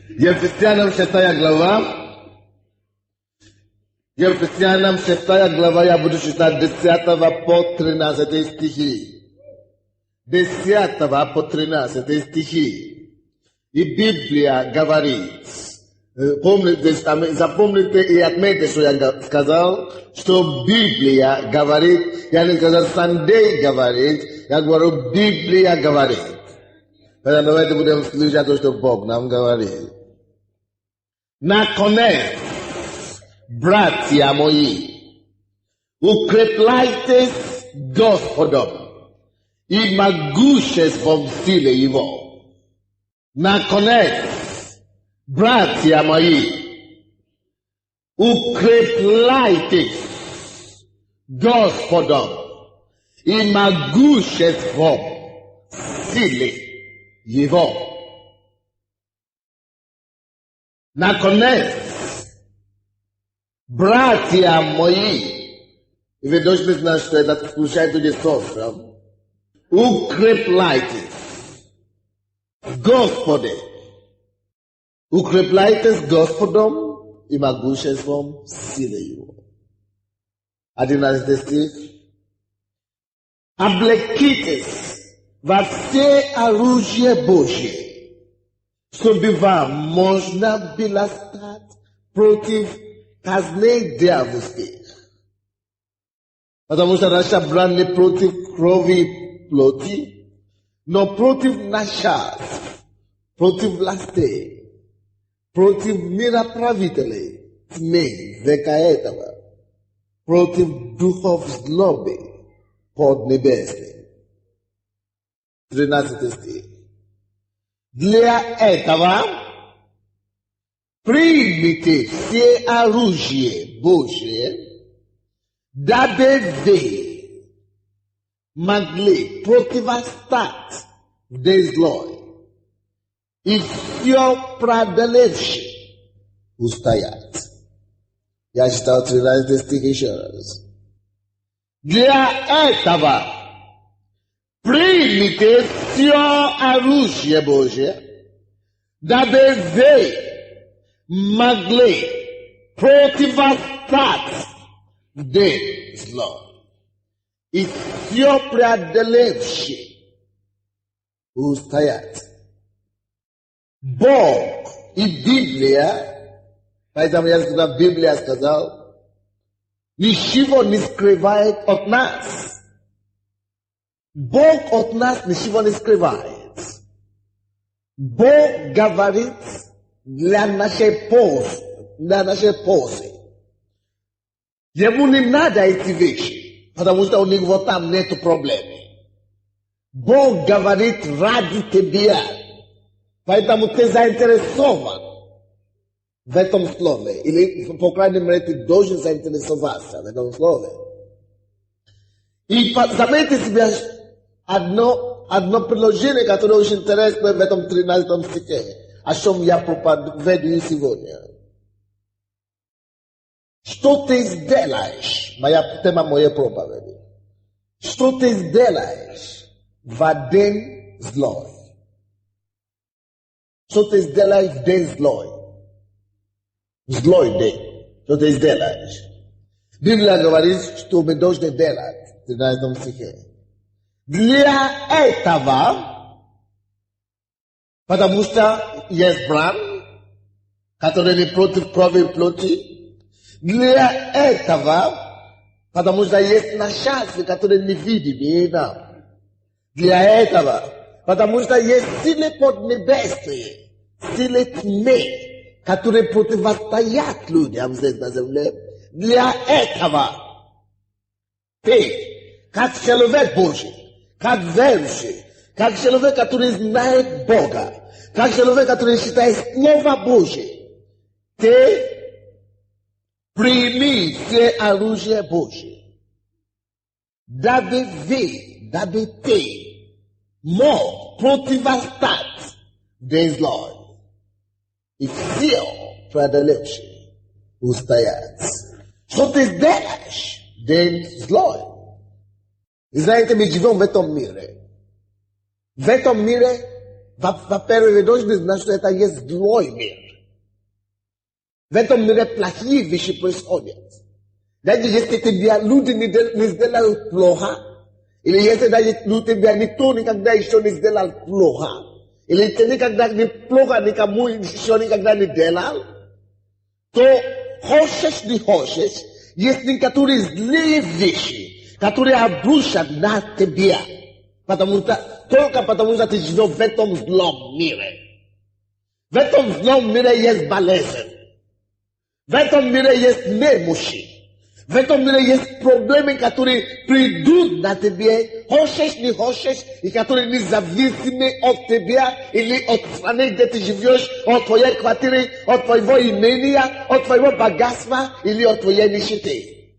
Ефесянам 6 глава. Ефесянам 6 глава, я буду читать 10 по 13 стихи. 10 по 13 стихи. И Библия говорит, запомните и отметьте, что я сказал, что Библия говорит, я не сказал Сандей говорит, я говорю Библия говорит. Поэтому давайте будем слушать то, что Бог нам говорит. Наконец, братья мои, укрепляйтесь Господом и могуществом силы Его. Наконец, братья мои, укрепляйтесь Господом и могуществом силы Его. Наконец, братья мои, и вы должны знать, что это включает люди сестрам, укрепляйтесь Господи. Укрепляйтесь Господом и могуществом силы Его. 11 стих. Облекитесь во все оружие Божье, чтобы вам можно было стать против казней дьявольских. Потому что наша брань не против крови и плоти, но против начальств, против властей, против мироправителей тьмы века этого, против духов злобы поднебесных. 13 стих. Для этого примите все оружие Божие, дабы вы могли противостать в день злой и все преодолевши устоять. Я читал 13 стих еще раз. Для этого примите все оружие Божие, дабы вы могли противостать в день злой и все преодолевши устоять. Бог и Библия, поэтому я сказал, Библия сказал, ничего не скрывает от нас. Бог от нас ничего не скрывает. Бог говорит для нашей пользы. Ему не надо эти вещи, потому что у него там нет проблемы. Бог говорит ради тебя. Поэтому ты заинтересован в этом слове. Или, по крайней мере, ты должен заинтересоваться в этом слове. И заметьте себе одно предложение, которое очень интересно в этом 13 стихе, о чем я проповедую сегодня. Что ты сделаешь? Моя тема моей проповеди. Что ты сделаешь в день злой? Что ты сделаешь в день злой? Злой день. Что ты сделаешь? Библия говорит, что мы должны делать. В 13 стихе. Для этого, потому что есть брань, который не против крови и плоти. Для этого, потому что есть начальство, которое невидимые нам. Для этого, потому что есть силы поднебесные, силы тьмы, которые противостоят людям здесь на земле. Для этого ты, как человек Божий, как верующий, как человек, который знает Бога, как человек, который считает Слово Божие, ты прими все оружие Божие, дабы ты мог противостать в день злой и все преодолевши устоять. Что ты сделаешь в день злой? И знаете, мы живем в этом мире. В этом мире va переведешь на что это есть злой мир. В этом мире плохие вещи происходят. Даже если тебя люди не сделают плохо, или если даже тебя никто никогда еще не сделал плохо, или ты никогда не плохо никому еще никогда не делал, то хочешь не хочешь, есть некоторые злые вещи, которые обрушат на тебя, только потому что ты живешь в этом злом мире. В этом злом мире есть болезнь. В этом мире есть немощи. В этом мире есть проблемы, которые придут на тебе, хочешь, не хочешь, и которые независимы от тебя или от страны, где ты живешь, от твоей квартиры, от твоего имения, от твоего богатства или от твоей нищеты.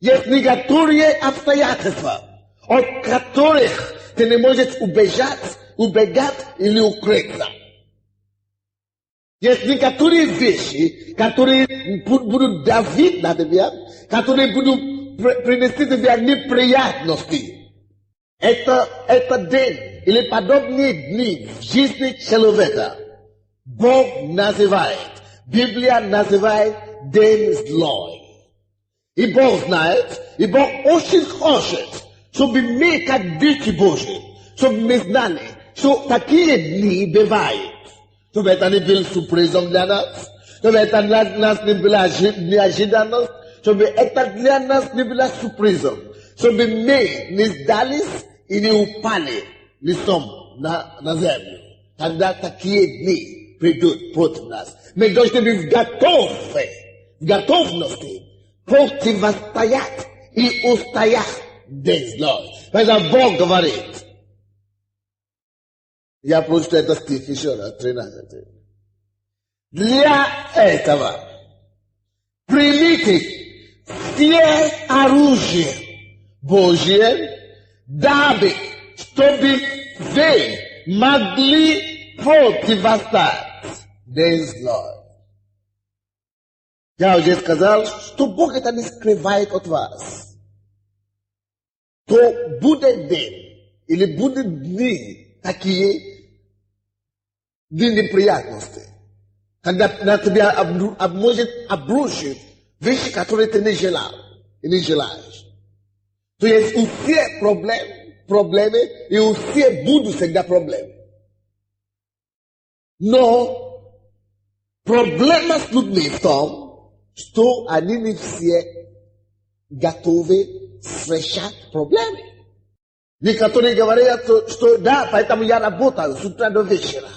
Есть некоторые обстоятельства, от которых ты не можешь убегать или укрыться. Есть некоторые вещи, которые будут давить на тебя, которые будут принести тебе неприятности. Это день или подобные дни в жизни человека Бог называет, Библия называет день злой. И Бог знает, и Бог очень хочет, чтобы мы, как дети Божьи, чтобы мы знали, что такие дни бывают. Чтобы это не был сюрпризом для нас, чтобы это нас не было неожиданность, чтобы это для нас не было сюрпризом, чтобы мы не сдались и не упали лицом на землю. Когда такие дни придут против нас, мы должны быть в готовности противостоять и устоять день злой. Поэтому Бог говорит, я прочитаю этот стих еще раз, 13. Для этого примите все оружие Божье, дабы, чтобы вы могли противостоять день злой. Я уже сказал, что Бог это не скрывает от вас. То будет день, или будут дни, такие дни неприятности, когда на тебя может обрушить вещи, которые ты не желал и не желаешь. То есть у всех проблемы, и у всех будут всегда проблемы. Но проблема с людьми в том, что они не все готовы встречать проблемы. Некоторые говорят, что да, поэтому я работаю с утра до вечера,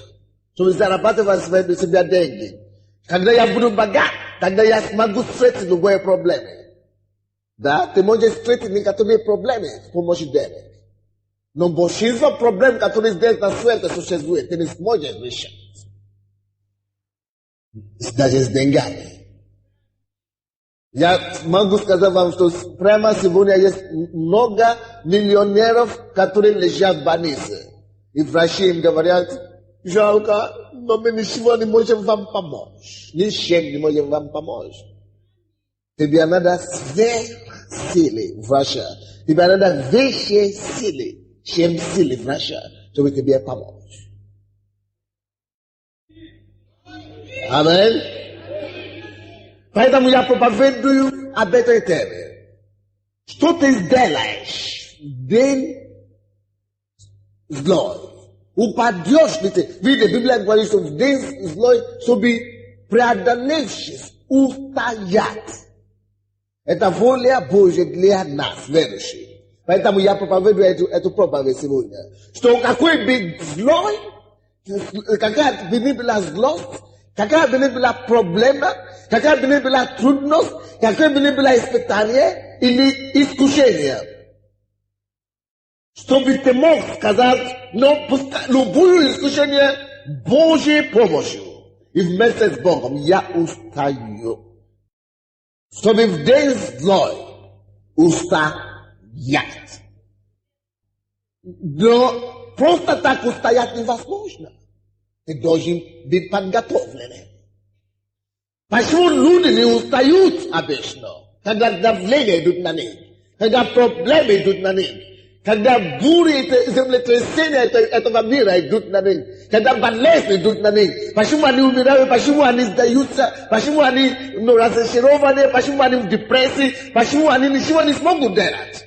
чтобы зарабатывать себе деньги. Когда я буду богат, тогда я смогу встретить любые проблемы. Да, ты можешь встретить некоторые проблемы с помощью денег. Но большинство проблем, которые здесь на свете существуют, ты не сможешь решать. Даже с деньгами. Я могу сказать вам, что прямо сегодня есть много миллионеров, которые лежат в больнице. И врачи им говорят, жалко, но мы ничего не можем вам помочь. Ничем не можем вам помочь. Тебе надо сверхсилы врача. Тебе надо выше силы, чем силы врача, чтобы тебе помочь. Аминь. Поэтому я проповедую об этой теме. Что ты сделаешь в день злой? Упадешь ли ты? Видите, Библия говорит, что в день злой, чтобы преодолевшись, устоять. Это воля Божья для нас, верующих. Поэтому я проповедую эту проповедь сегодня. Что какой бы злой, какая бы ни была злость, какая бы ни была проблема, какая бы ни была трудность, какое бы ни было испытание или искушение. Чтобы ты мог сказать, но любое искушение Божьей помощью. И вместе с Богом я устаю. Чтобы в день злой устоять. Но просто так устоять невозможно. Ты должен быть подготовленным. Почему люди не устают обычно, когда давление идут на них, когда проблемы идут на них, Когда бури землетрясения, это мира идут на них. Когда болезни идут на них. Почему они умирают, почему они сдаются, почему они разочарованы, почему они в депрессии, почему они ничего не смогут делать.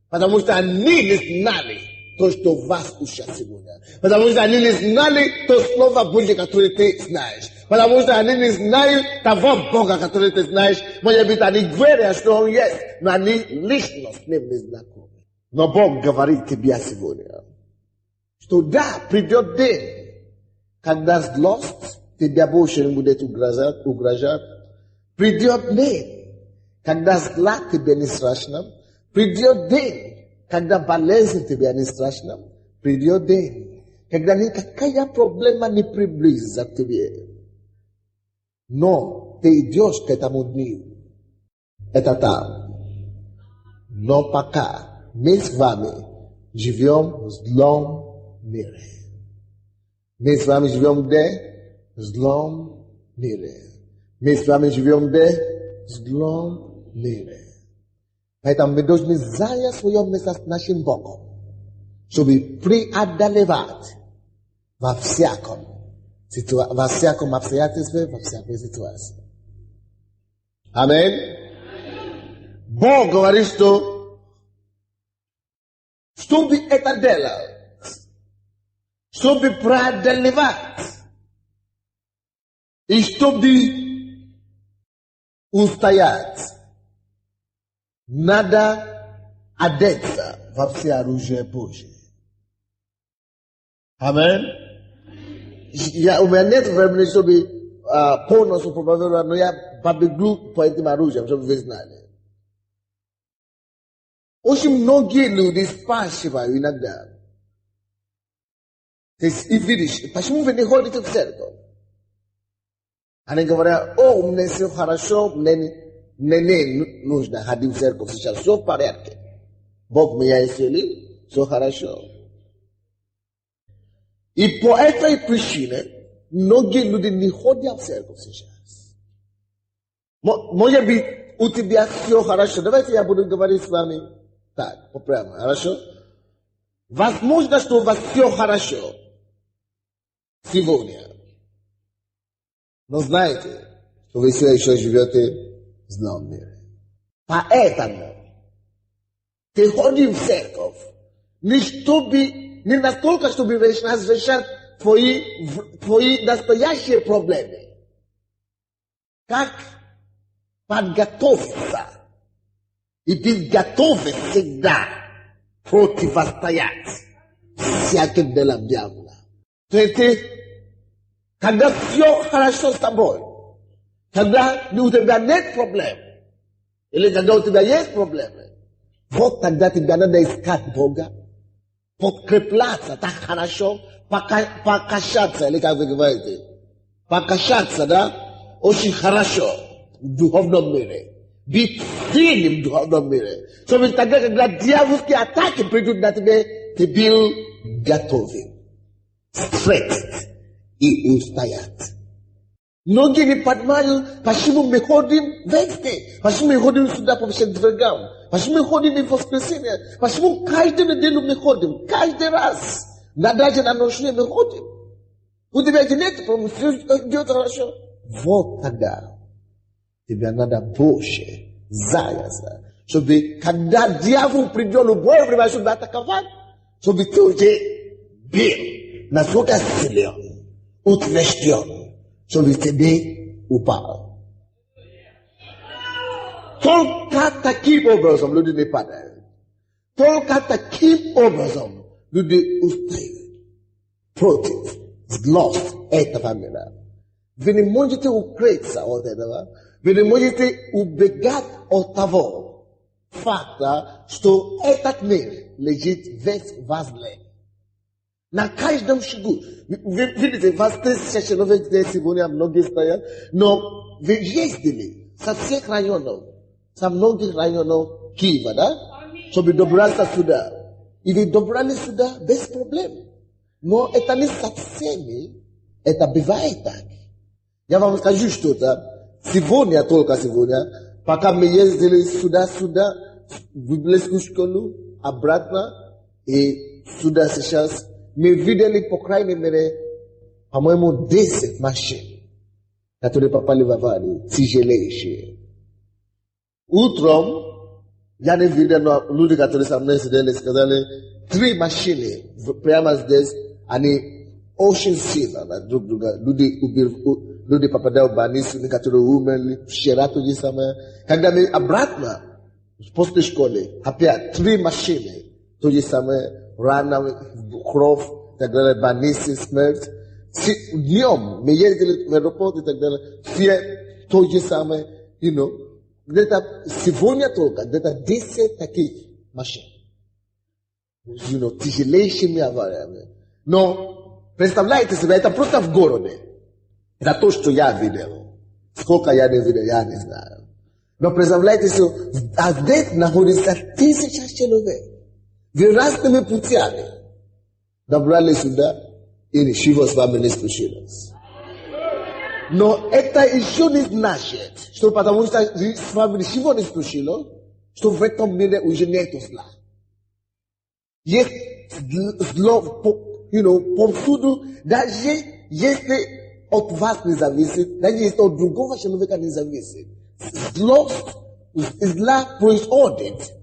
Потому что они не знали то, что вас учат сегодня. Потому что они не знали то слово Божье, которое ты знаешь. Потому что они не знают того Бога, который ты знаешь. Может быть, они говорят, что Он есть, но они лично с Ним не знакомы. Но Бог говорит тебе сегодня, что да, придет день, когда злость тебя больше не будет угрожать. Придет день, когда зла тебе не страшно. Придет день, когда болезнь тебе не страшна. Придет день, когда никакая проблема не приблизится к тебе. Но ты идешь к этому дню. Это там. Но пока мы с вами живем в злом мире. Мы с вами живем где? В злом мире. Мы с вами живем где? В злом мире. Поэтому мы должны занять свое место с нашим Богом, чтобы преодолевать во всяком обстоятельстве, во всякой ситуации. Аминь. Бог говорит, что чтобы это делать, чтобы преодолевать, и чтобы устоять, надо одеться во все оружие Божие. Аминь. У меня нет времени, чтобы полностью проповедовать, но я побегу по этим оружиям, чтобы вы знали. Очень многие люди спрашивают иногда. И видишь, почему вы не ходите в церковь? Они говорят, мне все хорошо, мне не нужно ходить в церковь сейчас, все в порядке. Бог меня исцелил, все хорошо. И по этой причине многие люди не ходят в церковь сейчас. Может быть, у тебя все хорошо. Давайте я буду говорить с вами так, прямо, хорошо? Возможно, что у вас все хорошо сегодня. Но знаете, что вы все еще живете в злом мире. Поэтому ты ходишь в церковь не настолько, чтобы разрешать твои настоящие проблемы. Как подготовиться и быть готовы всегда противостоять всяким делам дьявола. То есть, когда все хорошо с тобой, когда у тебя нет проблем, или когда у тебя есть проблемы, вот тогда тебе надо искать Бога, подкрепляться так хорошо, покачаться, или как вы говорите, покачаться, да, очень хорошо в духовном мире. Быть сильным в духовном мире. Чтобы тогда, когда дьявольские атаки придут на тебя, ты был готовен встретить и устоять. Многие не понимают, почему мы ходим вместе, почему мы ходим сюда по четвергам, почему мы ходим в воскресенье, почему каждую неделю мы ходим, каждый раз, даже на ночные мы ходим. У тебя нет проблем, все идет хорошо. Вот тогда тебе надо больше заняться, чтобы когда дьявол придет в любое время, чтобы атаковать, чтобы ты уже был насколько силен, утвержден, чтобы тебе упал. Только таким образом люди не падают. Только таким образом люди устают против злости этого мира. Вы не можете укрыться от этого. Вы не можете убегать от того факта, что этот мир лежит весь возле. На каждом шагу. Вы видите, вас человек здесь сегодня многие стоят, но вы ездили со всех районов, со многих районов Киева, да? Чтобы добраться сюда. И вы добрались сюда без проблем. Но это не со всеми, это бывает так. Я вам скажу что-то. Сегодня, только сегодня, пока мы ездили сюда, в библейскую школу, обратно, И сюда сейчас мы видели, по крайней мере, по-моему, 10 машин, которые попали в аварию, тяжелейшие. Утром я не видел, но люди, которые со мной сидели, сказали, 3 машины прямо здесь, они очень сильно друг друга. Люди попадают в больницу, некоторые умерли, вчера то же самое. Когда мы обратно, после школы, опять 3 машины, то же самое, рана, кровь, и так далее, больницы, смерть. Днем мы ездили в аэропорт и так далее, все то же самое, где-то сегодня только, где-то 10 таких машин. Тяжелейшими авариями. Но, представляете себе, это просто в городе. Это то, что я видел. Сколько я не видел, я не знаю. Но представляете себе, а здесь находится 1000 человек. Разными путями. Добрались сюда, и ничего с вами не случилось. Но это еще не значит, что потому что с вами ничего не случилось, что в этом мире уже нет зла. Есть зло, повсюду, даже если от вас не зависит, даже если от другого человека не зависит. Зло происходит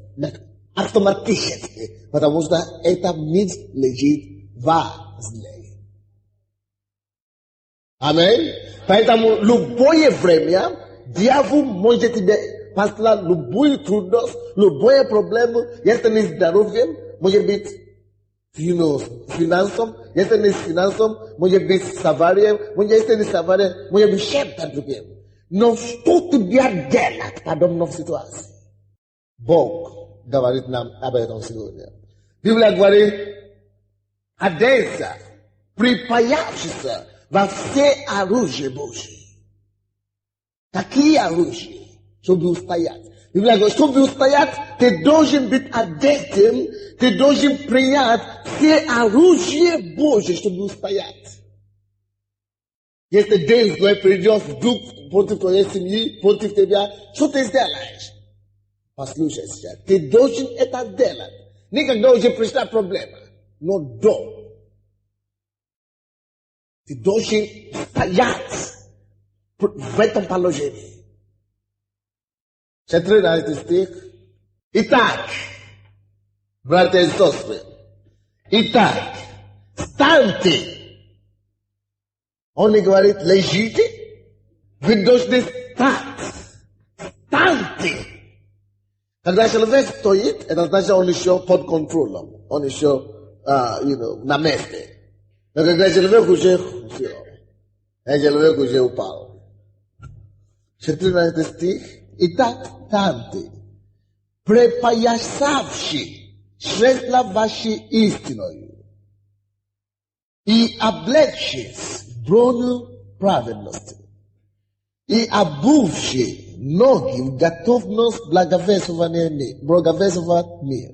автоматически, потому что это мир лежит во зле. Аминь. Поэтому любое время дьявол может тебе послать любую трудность, любую проблему, если не здоровьем, может быть финансом, если не с финансом, может быть с аварией, если не с аварией, может быть чем-то другим. Но что тебе делать в подобной ситуации? Бог говорит нам об этом сегодня. Библия говорит, оденься, припаявшийся во все оружие Божие. Какие оружия? Чтобы устоять. Библия говорит, чтобы устоять, ты должен быть одетым, ты должен принять все оружие Божие, чтобы устоять. Если день злой придет вдруг против твоей семьи, против тебя, что ты сделаешь? Послушай сейчас, ты должен это делать. Никогда уже пришла проблема, но до. Ты должен стоять в этом положении. 14 стих. Итак, братья и сестры, итак, станьте. Он не говорит, лежите, вы должны встать. Станьте. Когда человек стоит, это значит, он еще под контролем, он еще, на месте. Но когда человек уже упал. 14 стих. Итак, станьте, припоясавши чресла ваши истиною и облегшись броню праведности и обувши ноги в готовность благовествовать мир.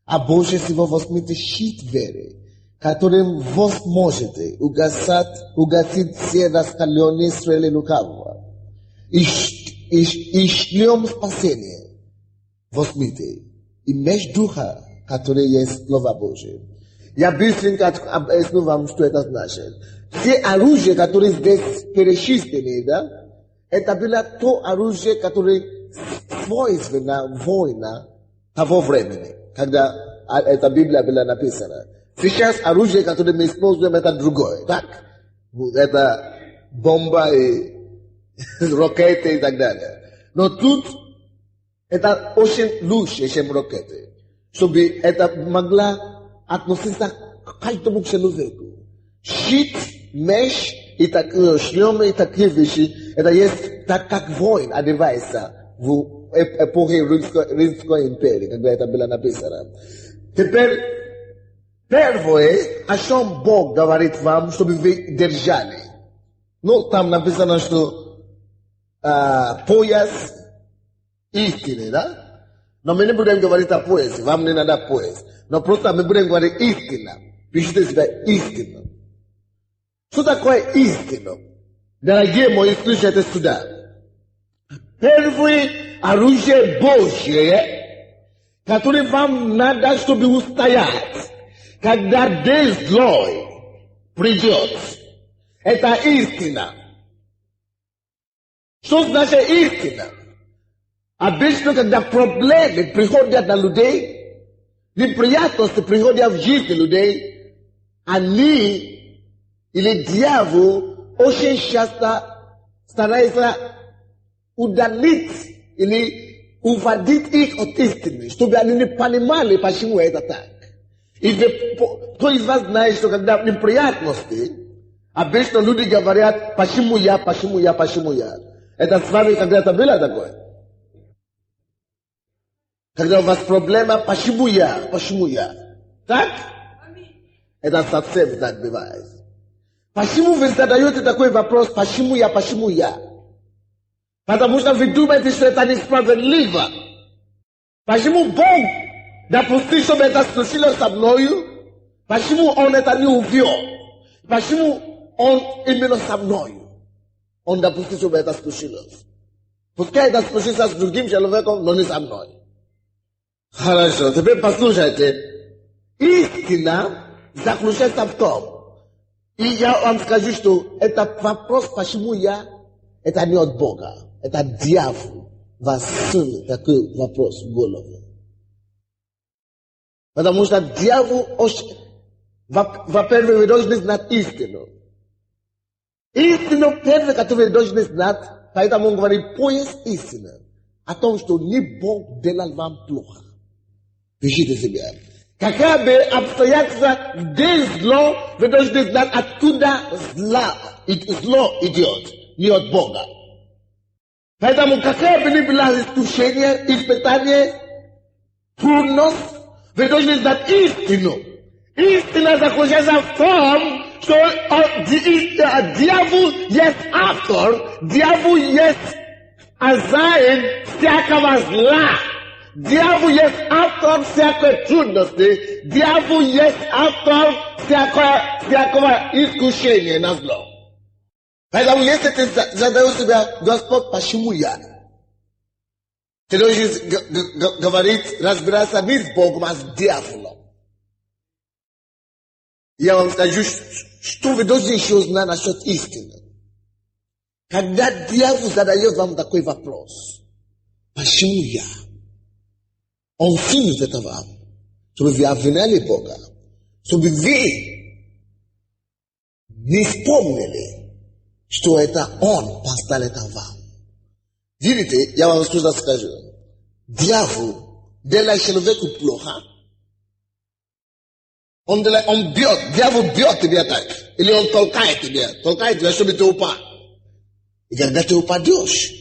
А Божье всего возьмите щит веры, которым вы можете угасить все раскаленные стрелы лукавого. И шлем спасения возьмите, и меч духа, который есть Слово Божие. Я быстренько объясню вам, что это значит. Все оружия, которые здесь перечислены, да, это было то оружие, которое свойственно война того времени, когда эта Библия была написана. Сейчас оружие, которое мы используем, это другое, так? Это бомба и ракеты и так далее. Но тут это очень лучше, чем ракеты, чтобы это могло относиться к каждому человеку. Щит, меч и шлемы и такие вещи, это есть так, как воин одевается в эпохе Римской империи, когда это было написано. Теперь, первое, о чем Бог говорит вам, чтобы вы держали. Ну, там написано, что пояс истины, да? Но мы не будем говорить о поясе, вам не надо пояс. Но просто мы будем говорить истина. Пишите себе истину. Что такое истина? Дорогие мои, слушайте сюда. Первое оружие Божье, Который вам надо, чтобы устоять, когда день злой придет. Это истина. Что значит истина? Обычно, когда проблемы приходят на людей, неприятности приходят в жизнь людей, они или дьявол очень часто стараются удалить или уводить их от истины, чтобы они не понимали, почему это так. И кто из вас знает, что когда неприятности, обычно люди говорят, почему я. Это с вами когда-то было такое? Когда у вас проблема, почему я? Так? Это совсем так бывает. Почему вы задаете такой вопрос, почему я? Потому что вы думаете, что это несправедливо. Почему Бог допустил, чтобы это случилось со мною? Почему Он это не увел? Почему Он именно со мною? Он допустил, чтобы это случилось. Пускай это случилось с другим человеком, но не со мной. Хорошо, теперь послушайте. Истина заключается в том, и я вам скажу, что это вопрос, почему я, это не от Бога. Это дьявол засунул такой вопрос в голову. Потому что дьявол, во-первых, вы должны знать истину. Истину, первое, которую вы должны знать, поэтому он говорит, поиск истины о том, что не Бог делал вам плохо. Пишите себя. Какая бы обстоятельства, где зло, вы должны знать, откуда зло идет, не от Бога. Поэтому какое бы ни было искушение, испытание, трудность, вы должны знать истину. Истина заключается в том, что дьявол есть автор, дьявол есть хозяин всякого зла. Дьявол есть автор всякой трудности, дьявол есть автор всякого искушения на зло. Поэтому если ты задаешь себя, Господь, почему я? Ты должен говорить, разбираться не с Богом, а с дьяволом. Я вам скажу, что вы должны еще знать насчет истины. Когда дьявол задает вам такой вопрос, почему я? Он сунет это вам, чтобы вы обвиняли Бога, чтобы вы не вспомнили, что это Он поставил это вам. Видите, я вам что-то скажу. Дьявол делает человеку плохо. Дьявол бьет тебя так, или он толкает тебя, чтобы ты упал. И когда ты упадешь,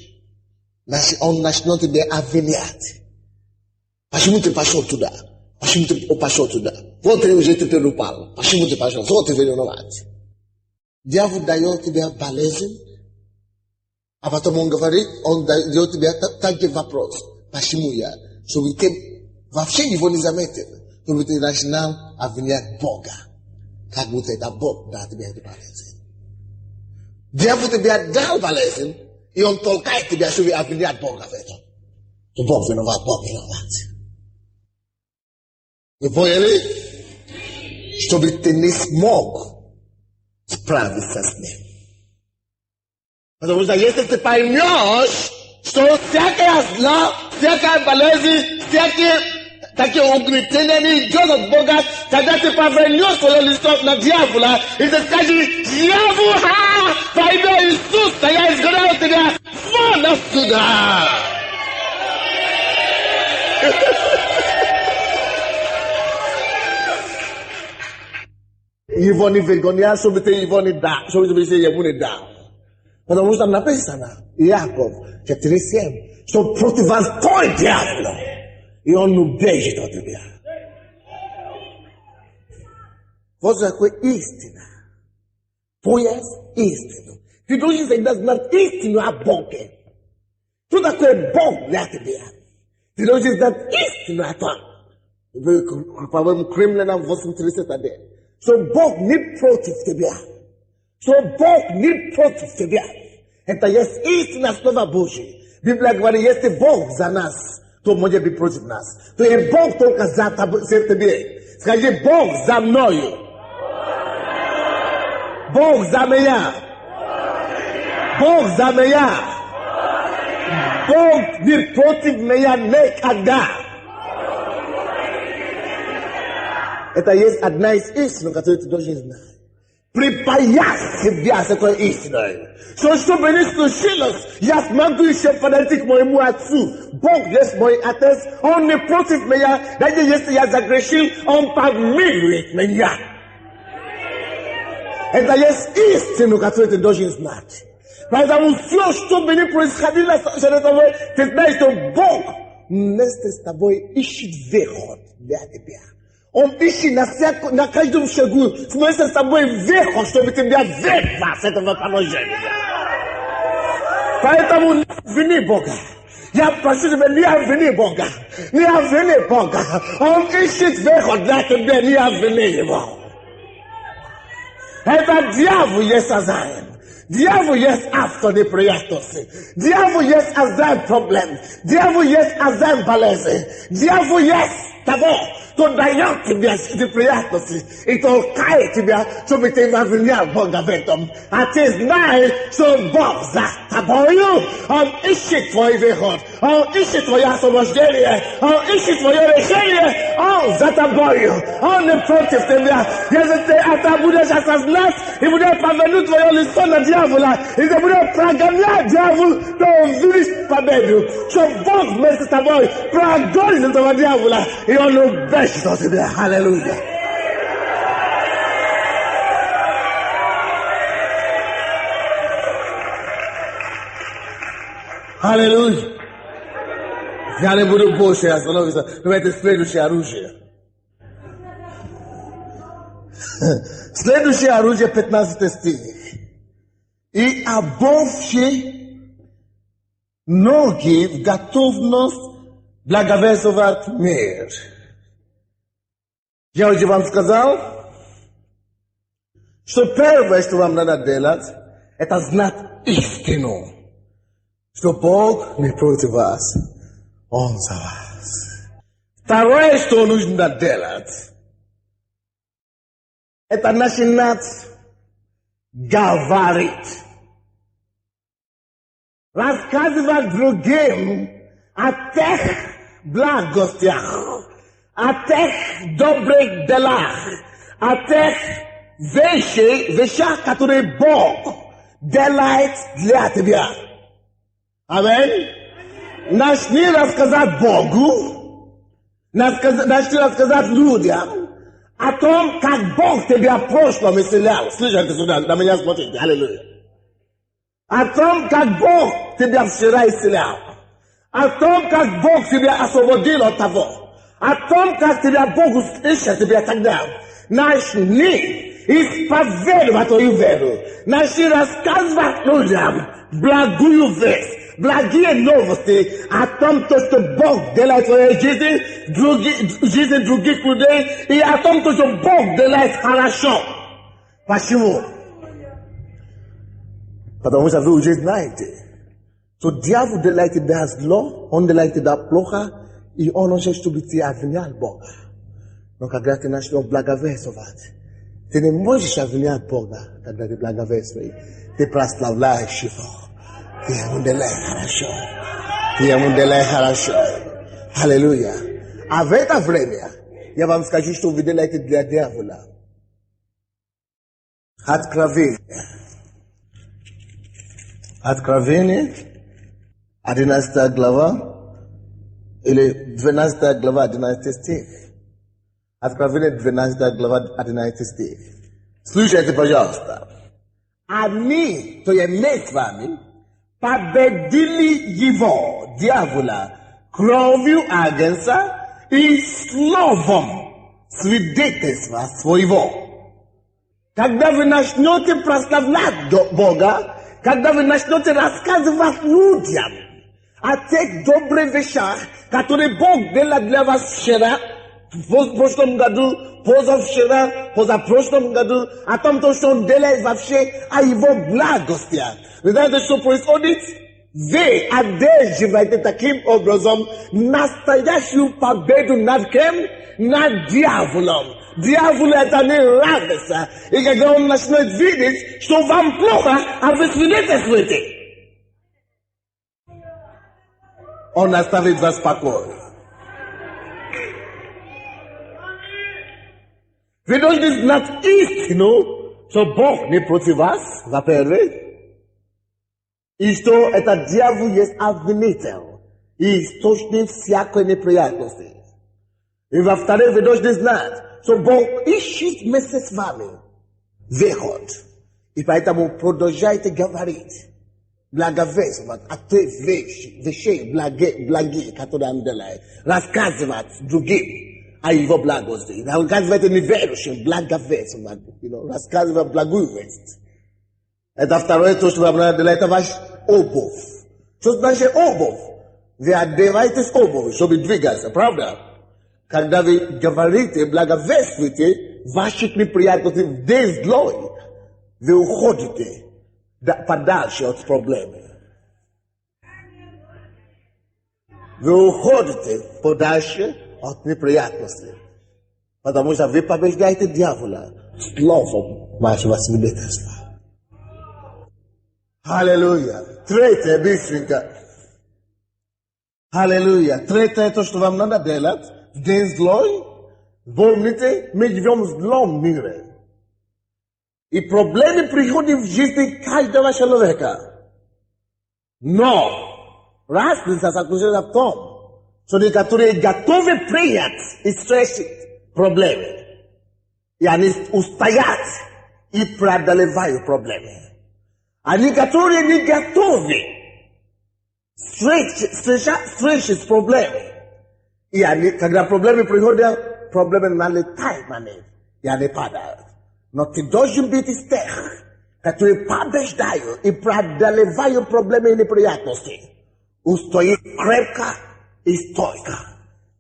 он начнет тебя обвинять. Почему ты пошел туда? Почему ты пошел туда? Вот ты уже теперь упал. Почему ты пошел? Вот ты виноват. Дьявол дает тебе болезнь, а потом он говорит, он дает тебе такой вопрос. Почему я? Чтобы ты вообще его не заметил. Чтобы ты начинал обвинять Бога. Как будто это Бог дал тебе эту болезнь. Дьявол тебе дал болезнь, и он толкает тебя, чтобы обвинять Бога в этом. То Бог виноват. Вы поняли? Чтобы ты не смог справиться с ним. Потому что если ты поймешь, что всякое зло, всякая болезнь, всякие такие угнетения не идет от Бога, тогда ты повернешь свое лицо на дьявола, и ты скажешь, дьявол, во имя Иисуса, я изгоняю тебя вон отсюда. Его не выгонял, чтобы ты его не дал, чтобы ты ему не дал. Потому что написано, Иаков 4:7, что против вас той дьявола, и он убежит от тебя. Вот такое истина. Поиск истину. Ты должен знать истину о Боге. Что такое Бог для тебя? Ты должен знать истину о том. По-моему, Римлянам 8:31. Что Бог не против тебя. Что Бог не против тебя. Это есть истина Слова Божьей. Библия говорит, если Бог за нас, to może być przeciw nas. To jest Bóg tylko za ciebie. Скажи, Бог за мною. Бог за меня. Бог за меня. Бог не против меня никогда. Это есть одна из истин, которую ты должен знать. Припаять себя с этой истиной. Чтобы не случилось, я смогу еще подойти к моему отцу. Бог есть мой отец, он не против меня. Даже если я загрешил, он помилует меня. Это есть истину, которую ты должен знать. Поэтому все, что бы ни происходило с тобой, ты знаешь, что Бог вместе с тобой ищет выход для тебя. Он ищет на каждом шагу вместе с тобой выход, чтобы тебя вырвать с этого положения. Поэтому не обвини Бога. Я прошу тебя, не обвини Бога. Не обвини Бога. Он ищет выход для тебя, не обвини его. Это дьявол есть хозяин. Дьявол есть автор неприятностей. Дьявол есть хозяин проблем. Дьявол есть хозяин болезни. Дьявол есть того, кто дает тебе неприятности и толкает тебя, чтобы ты не обвинял Бога в этом. А ты знаешь, что Бог за тобою. Он ищет твой выход. Он ищет твое освобождение. Он ищет твое решение. Он за тобою. Он не против тебя. Если ты это будешь осознать и будешь повернуть твое лицо на дьявола, и ты будешь прогонять дьявола, то увидишь победу. Что Бог вместе с тобой прогонит этого дьявола, и он убежит от тебя. Аллилуйя. Аллилуйя. Я не буду больше остановиться. Давайте следующее оружие. Следующее оружие, 15 стих. И обувши ноги в готовность благовествовать мир. Я уже вам сказал, что первое, что вам надо делать, это знать истину. Что Бог не против вас, Он за вас. Второе, что нужно делать, это начинать говорить. Рассказывать другим о тех благостях, о тех добрых делах, о тех вещах, которые Бог делает для тебя. Аминь. Начни рассказать Богу, начни рассказать людям о том, как Бог тебя в прошлом исцелял. Слышите сюда, на меня смотрите, аллилуйя. О том, как Бог тебя вчера исцелял. О том, как Бог тебя освободил от того. О том, как тебя Бог услышал тебя тогда. Начни исповедовать твою веру. Начни рассказывать людям благую весть. Благие новости о том, что Бог делает в твоей жизни, жизни других людей, и о том, что Бог делает хорошо. Почему? Потому что вы уже знаете, что дьявол делает тебя зло, он делает тебя плохо, и он хочет, чтобы ты обвинял Бога. Но когда ты начнешь благовествовать, ты не можешь обвинять Бога, когда ты благовествуешь, ты прославляешь его. Ты ему делаешь хорошо. Ты ему делаешь хорошо. Аллилуйя. А в это время я вам скажу, что вы делаете для дьявола. Откровение. Откровение, 11 глава, или 12 глава, 11 стих. Откровение, 12 глава, 11 стих. Слушайте, пожалуйста. Они, то есть мы с вами, победили его, дьявола, кровью агнца и словом свидетельства своего. Когда вы начнете прославлять Бога, когда вы начнете рассказывать людям о тех добрых вещах, которые Бог делал для вас вчера, в прошлом году, позавчера, позапрошлом году, о том, что Он делает вообще, о Его благости. Вы знаете, что происходит? Вы одерживаете таким образом настоящую победу над кем? Над дьяволом. Дьяволу это не нравится. И когда он начнет видеть, что вам плохо, а вы свидетельствуете, он оставит вас в покое. Вы должны знать истину, что Бог не против вас, во-первых, и что этот дьявол есть обвинитель и источник всякой неприятности. И во-вторых, вы должны знать, что Бог ищет вместе с вами выход. И поэтому продолжайте говорить благовествовать о тех вещей благие, которые он делает, рассказывать другим о его благости. Рассказывать неверующим благовествовать, рассказывать благую весть. Это второе, то, что вам надо делать, это ваш обувь. Что значит обувь? Вы одеваетесь обувь, чтобы двигаться, правда? Когда вы говорите, благовествуете ваших неприятностей в день злой, вы уходите подальше от проблемы. Вы уходите подальше от неприятностей. Потому что вы побеждаете дьявола словом вашего свидетельства. Аллилуйя. Третье, быстренько. Аллилуйя. Третье, то, что вам надо делать в день злой. Помните, мы живем в злом мире. И проблемы приходят в жизни каждого человека. Но разница заключается в том, что некоторые готовы принять и встретить проблемы. И они устоят и преодолевают проблемы. А некоторые не готовы встретить с проблемами. И они, когда проблемы приходят, проблемы налетают на них, и они падают. Но ты должен быть из тех, которые побеждают и преодолевают проблемы и неприятности. Устоит крепко и стойко,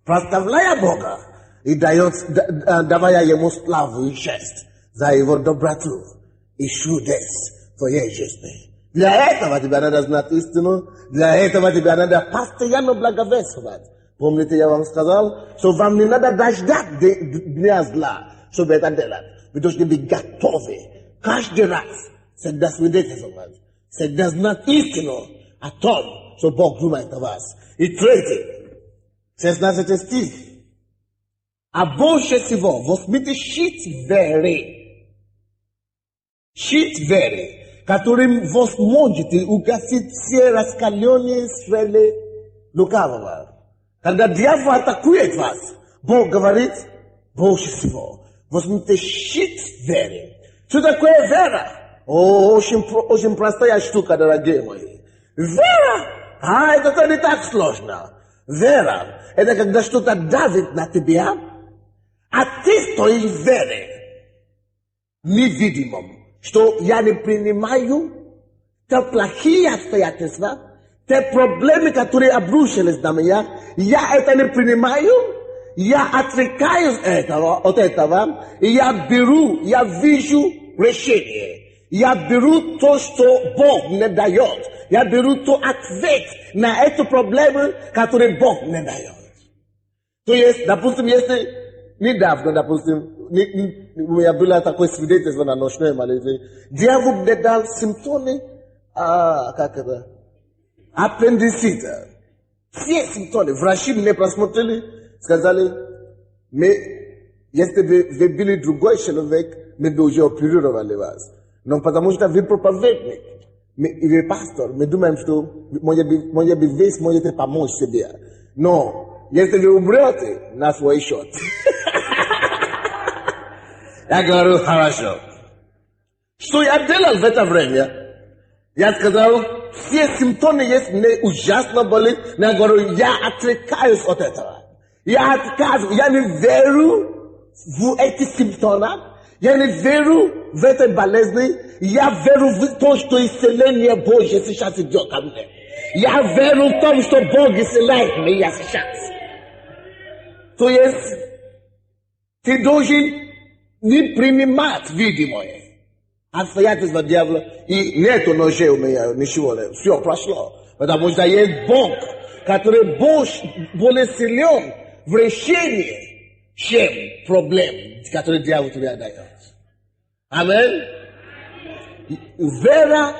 прославляя Бога и давая Ему славу и честь за Его доброту и чудес в твоей жизни. Для этого тебе надо знать истину, для этого тебе надо постоянно благовествовать. Помните, я вам сказал, что вам не надо дождать дня зла, чтобы это делать. Вы должны быть готовы каждый раз всегда свидетельствовать, всегда знать истину о том, что Бог думает о вас. И третий, 16 стих. А больше всего возьмите щит веры. Щит веры, которым вы сможете угасить все раскаленные стрелы лукавого. Когда дьявол атакует вас, Бог говорит, больше всего возьмите щит веры. Что такое вера? Очень простая штука, дорогие мои. Вера, это не так сложно. Вера, это когда что-то давит на тебя, а ты стоишь в вере. Невидимом, что я не принимаю те плохие обстоятельства, те проблемы, которые обрушились на меня, я это не принимаю, я отрекаюсь от этого, и я вижу решение. Я беру то, что Бог мне дает. Я беру то ответ на эту проблему, которую Бог мне дает. То есть, допустим, если недавно, у меня было такое свидетельство на ночной молитве, дьявол мне дал симптомы, аппендицита. Все симптомы. Врачи мне просмотрели, сказали, если вы были другой человек, мы бы уже оперировали вас. Но потому что вы проповедник, и вы пастор, мы думаем, что может быть, вы сможете помочь себе. Но если вы умрете, на свой счет. Я говорю, хорошо. Что я делал в это время? Я сказал, все симптомы есть, мне ужасно болит. Но я говорю, я отрекаюсь от этого. Я отказываюсь, я не верю в эти симптомы. Я не верю в этой болезни. Я верю в то, что исцеление Божье сейчас идет ко мне. Я верю в том, что Бог исцеляет меня сейчас. То есть, ты должен не принимать видимое. Отстоятельства дьявола. И нету ножей у меня, ничего. Все прошло. Потому что есть Бог, который более силен в решении, чем проблем, которые дьявол тебе дает. Аминь. Вера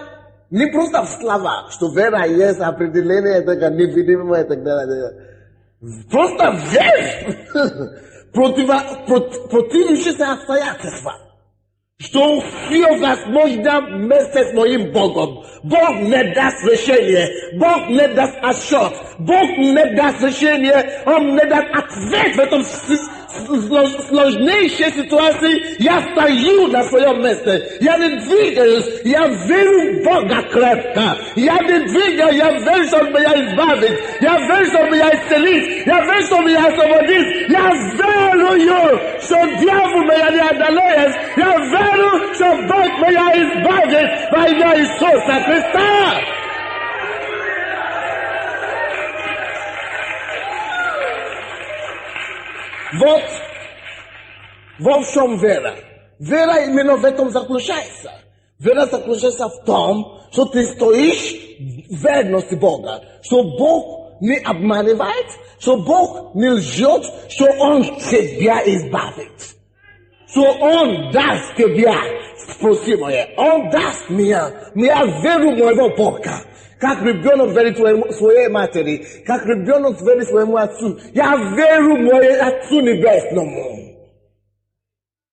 не просто в словах, что вера есть определение, это как невидимое и так далее. Просто верь противившиеся обстоятельства. Что все возможно вместе с моим Богом. Бог не даст решение. Бог не даст отсчет. Бог не даст решение. Он не даст ответ в этом сложнейшей ситуации. Я стою на своем месте. Я не двигаюсь. Я верю в Бога крепко. Я не двигаюсь. Я верю, что Он меня избавит. Я верю, что Он меня исцелит. Я верю, что Он меня освободит. Я верю, что дьявол меня не одолеет. Я верю, что Бог меня избавит во имя Иисуса Христа. Вот в чем вера. Вера именно в этом заключается. Вера заключается в том, что ты стоишь в верности Бога. Что Бог не обманывает, что Бог не лжет, что Он тебя избавит. Что Он даст тебе спросимое. Он даст меня. Я верю в моего Бога. Как ребенок верит своей матери. Как ребенок верит своему отцу. Я верю в моему Отцу Небесному.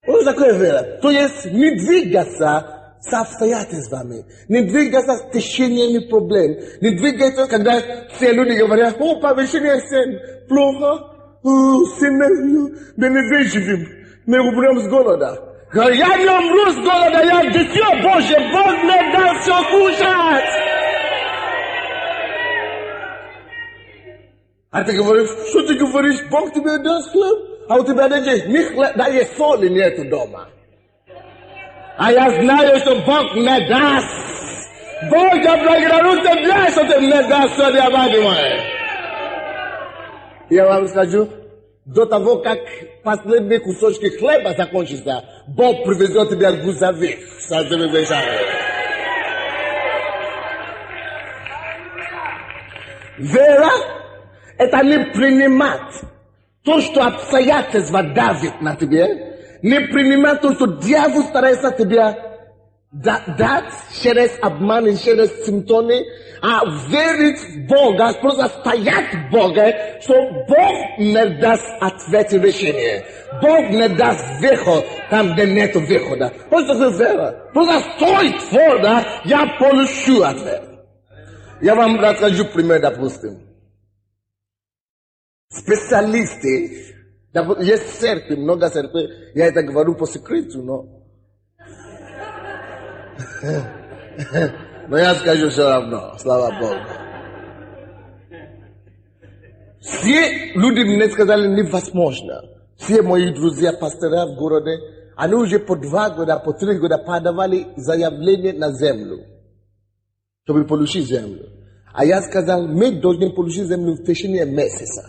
Вот такое вера. То есть не двигаться с обстоятельствами. Не двигаться с течениями проблем. Не двигаться, когда все люди говорят, о, повышение цен плохо. Мы не выживем. Мы умрем с голода. Я не умру с голода, я дитё Божье. Бог мне дал все кушать. А ты говоришь, что ты говоришь, Бог тебе даст хлеб? А у тебя даже соли нету дома. А я знаю, что Бог не даст. Бог, я благодарю тебя, что ты мне дашь соли обманывай. Я вам скажу, до того, как последние кусочки хлеба закончатся, Бог привезет тебя грузовик с этими вещами. Вера – это не принимать то, что обстоятельства давят на тебе, не принимать то, что дьявол старается тебе дать через обман и через симптомы, а верить в Бога, просто стоять в Бога, что Бог не даст ответ и решение. Бог не даст выход там, где нет выхода. Вот это вера. Просто стой твердо, я получу ответ. Я вам расскажу пример, допустим. Специалисты, есть церкви, много церквей, я это говорю по секрету, но я скажу все равно, слава Богу. Все люди мне сказали невозможно. Все мои друзья, пастора в городе, они уже по 2 года, по 3 года подавали заявление на землю, чтобы получить землю. А я сказал, мы должны получить землю в течение месяца.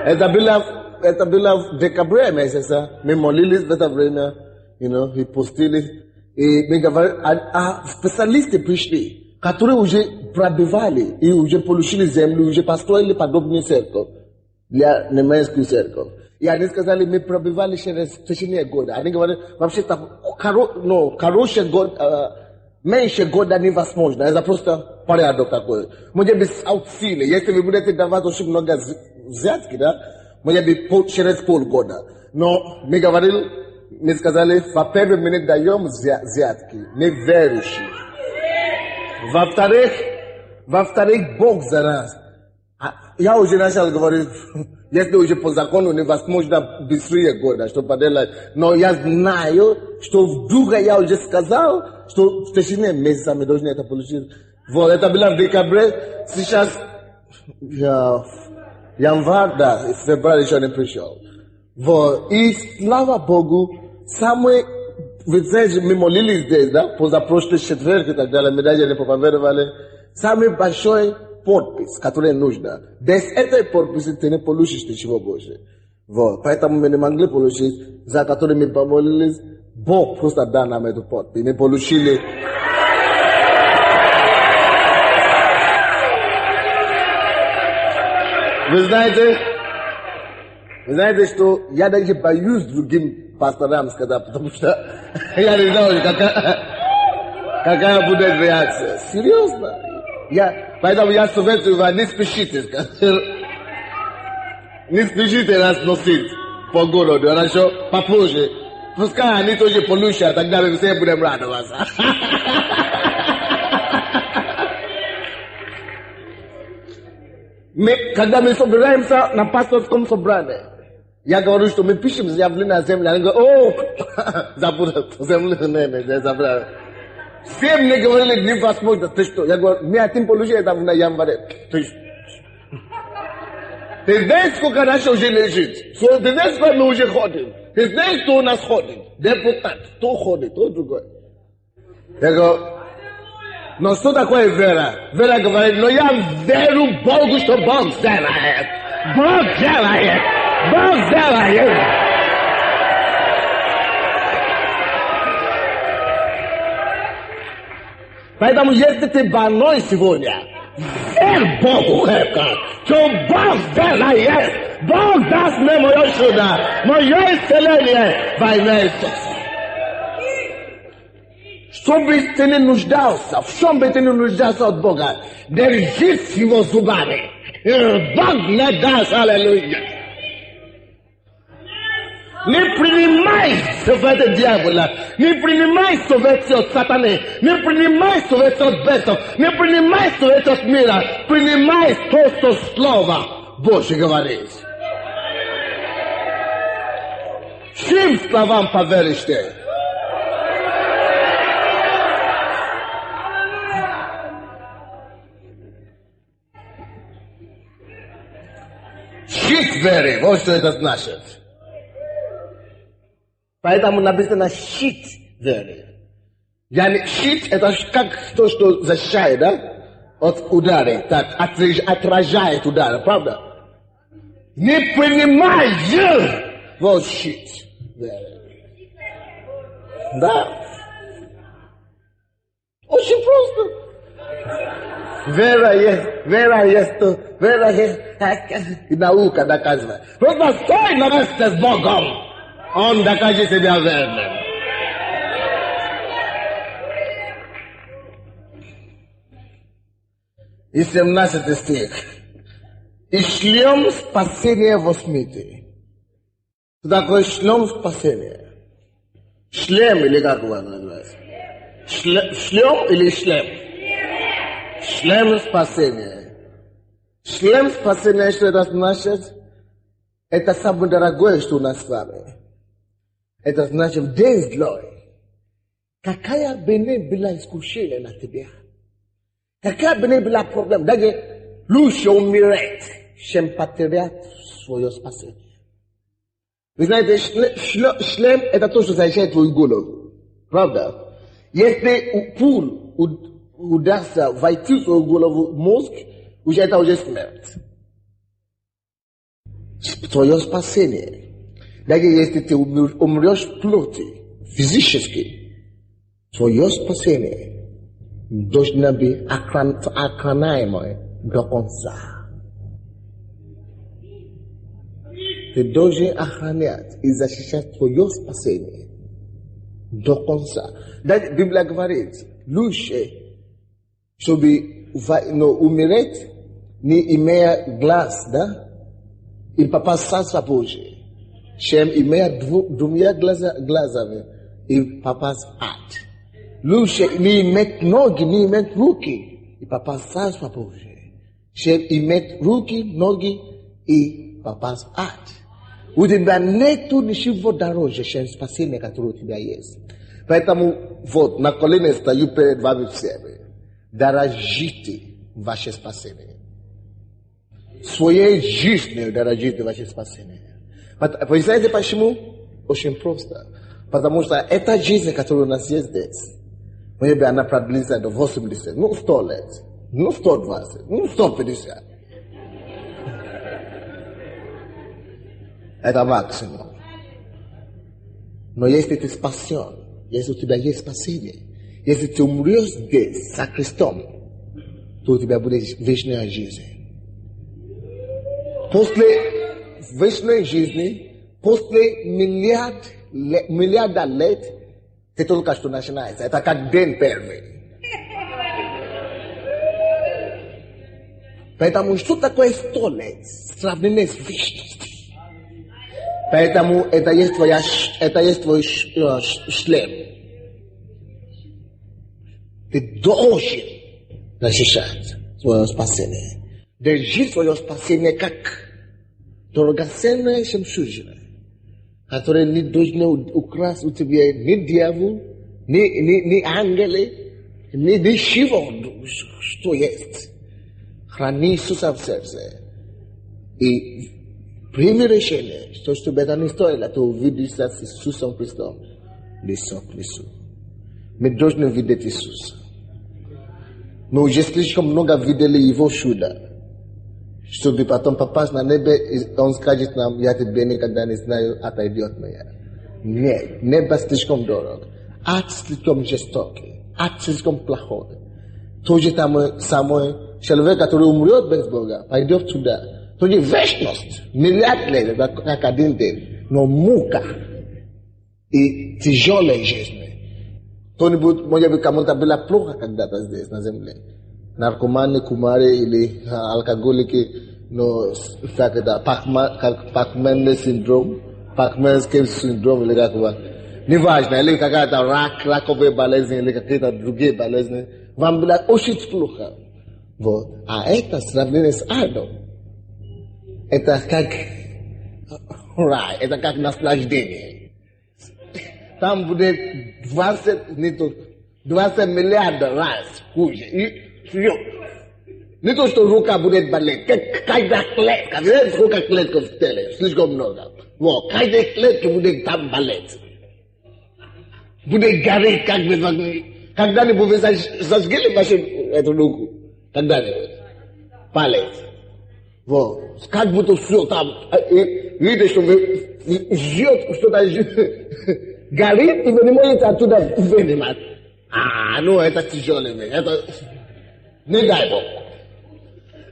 Это было в декабре месяца. Мы молились в это время, и постили. И мы говорили, а специалисты пришли, которые уже пробивали и уже получили землю, уже построили подобную церковь для немецкую церковь. И они сказали, мы пробивали через течение года. Они говорили, вообще-то, хороший год, меньше года невозможно. Это просто порядок такой. Может быть, от силы. Если вы будете давать очень много взятки, да, может быть, через полгода. Но мы говорили, мы сказали, во-первых, мы не даем взятки, неверующие. Во-вторых, Бог за нас. Я уже начал говорить, если уже по закону невозможно быстрее года, что поделать. Но я знаю, что в духе я уже сказал, что в течение месяца мы должны это получить. Вот, это было в декабре, сейчас январь, да, в феврале еще не пришел. Вот, и слава Богу, вы знаете, мы молились здесь, да, позапрошлый четверг и так далее, мы даже не проповедовали. Самый большой подпись, который нужно. Без этой подписи ты не получишь ничего больше. Вот. Поэтому мы не могли получить, за который мы помолились, Бог просто дал нам этот пот. И мы получили. Вы знаете, что я даже боюсь другим пасторам сказать, потому что я не знаю, какая будет реакция. Серьезно. Поэтому я советую вам, не спешите. Не спешите нас носить по городу, хорошо? Попозже. Пускай они тоже получат, тогда мы все будем радоваться. Когда мы собираемся на пасторском собрании, я говорю, что мы пишем заявление на землю, они говорят, забыл землю, забыл. Все мне говорили, невозможно, ты что? Я говорю, мы хотим получить это на январе. Ты знаешь, сколько нас уже лежит? Ты знаешь, сколько мы уже ходим? Ты знаешь, кто у нас ходит? Депутат, кто ходит, кто другой. Я говорю, но что такое вера? Вера говорит, но я верю Богу, что Бог сделает. Бог делает. Бог делает. Поэтому, если ты больной сегодня, верь Богу крепко, что Бог сделает. Бог даст мне мое чудо, мое исцеление во имя Иисуса. Что бы ты не нуждался, в чем бы ты не нуждался от Бога, держись его зубами. Бог не даст, аллилуйя. Не принимай советы дьявола, не принимай советы от сатаны, не принимай советы от бесов, не принимай советы от мира, принимай то, что Слово Божье говорит. Чьим словам поверишь ты? Щит веры, вот что это значит. Поэтому написано щит веры. Щит это как то, что защищает, да? От удара, так, отражает удары, правда? Не принимай вот щит веры. Да. Очень просто. Вера есть, и наука доказывает. Просто стой на месте с Богом, Он докажет себя верным. И 17 стих. И шлем спасения возьмите. Что такое шлем спасения? Шлем или как его называется? Шлем или шлем? Шлем спасения. Шлем спасения, что это значит? Это самое дорогое, что у нас с вами. Это значит, день злой. Какая бы ни была искушение на тебя, какая бы ни была проблема, даже лучше умереть, чем потерять свое спасение. Вы знаете, шлем это то, что защищает твою голову. Правда? Если пуль удастся войти в свою голову, мозг, уже это уже смерть. Твое спасение. Даже если ты умрешь в плоти, физически, твое спасение должно быть охраняемое до конца. Ты должен охранять и защищать твое спасение до конца. Даже Библия говорит, лучше, чтобы умереть, не имея глаз, да? И попасть в Царство Божие, чем имея двумя глазами и попасть в ад. Лучше не иметь ноги, не иметь руки и попасть в Царство Божие, чем иметь руки, ноги и попасть в ад. У тебя нету ничего дороже, чем спасение, которое у тебя есть. Поэтому вот на колени стою перед вами всеми. Дорожите ваше спасение. Своей жизнью дорожите ваше спасение. Вы знаете почему? Очень просто. Потому что эта жизнь, которая у нас есть здесь, maybe она продлится до 80, 100 лет, 120, 150. Это максимум. Но если ты спасен, если у тебя есть спасение, если ты умрешь здесь со Христом, то у тебя будет вечная жизнь. После вечной жизни, после миллиарда лет, ты только что начинается. Это как день первый. Поэтому что такое 100 лет? Сравнение с вечностью. Поэтому это есть твой шлем. Ты должен защищать свое спасение. Держи свое спасение как драгоценное жемчужина, которое не должно украсть у тебя ни дьявол, ни ангелы, ни чего, что есть. Храни Иисуса в сердце. И прими решение, что чтобы это не стоило, ты увидишься с Иисусом Христом лицом к лицу. Мы должны видеть Иисуса. Мы уже слишком много видели Его чуда, чтобы потом попасть на небо, и Он скажет нам: я тебя никогда не знаю, отойди от меня. Нет, небо слишком дорого, ад слишком жестокий, ад слишком плохой. То же самое, человек, который умрет без Бога, пойдет туда. То есть вечность, миллиард лет, как один день, но мука и тяжелая жизнь. Кто-нибудь, может быть, кому-то было плохо когда-то здесь, на земле. Наркоманы, кумари или алкоголики, но как это, Пак-Менdes синдром, Пак-Менdes синдром, или как это. Неважно, или какая-то раковые болезни, или какие-то другие болезни. Вам было очень плохо. Вот. А это сравнение с адом. Это как рай, это как наслаждение. Там будет 20 миллиардов раз хуже. Не то, что рука будет болеть, каждая клетка, сколько клеток в теле, слишком много. Вот, каждая клетка будет там болеть. Будет гореть, как бы, когда-нибудь вы зажгли вашу эту руку, когда-нибудь, палец. Вот, как будто все там, видите, что ждет, что-то горит, и вы не можете оттуда вынимать. Ну это тяжелый, это не дай Бог.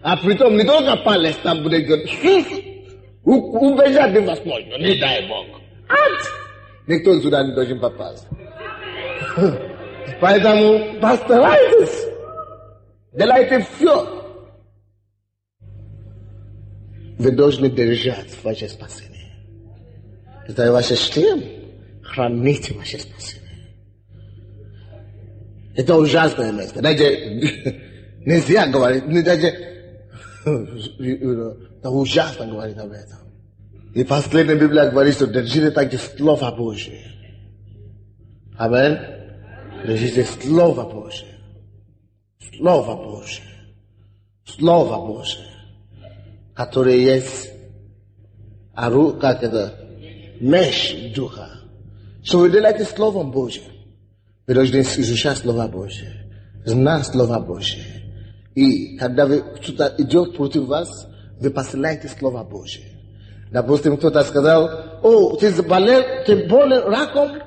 А притом не только палец там будет гореть, убежать невозможно, не дай Бог. Никто сюда не должен попасть. Поэтому постарайтесь, делайте все. Вы должны держать ваше спасение. Это ваше шлем. Храните ваше спасение. Это ужасное место. Нельзя говорить, это ужасно говорить об этом. И последняя Библия говорит, что держите также Слово Божие. Амин. Держите Слово Божие. Слово Божие. Слово Божие. Которое есть, как это, меч духа. Что вы делаете Словом Божьим. Вы должны изучать Слово Божие. Знать Слово Божие. И когда что-то идет против вас, вы посылаете Слово Божие. Допустим, кто-то сказал: ты заболел, ты болен раком.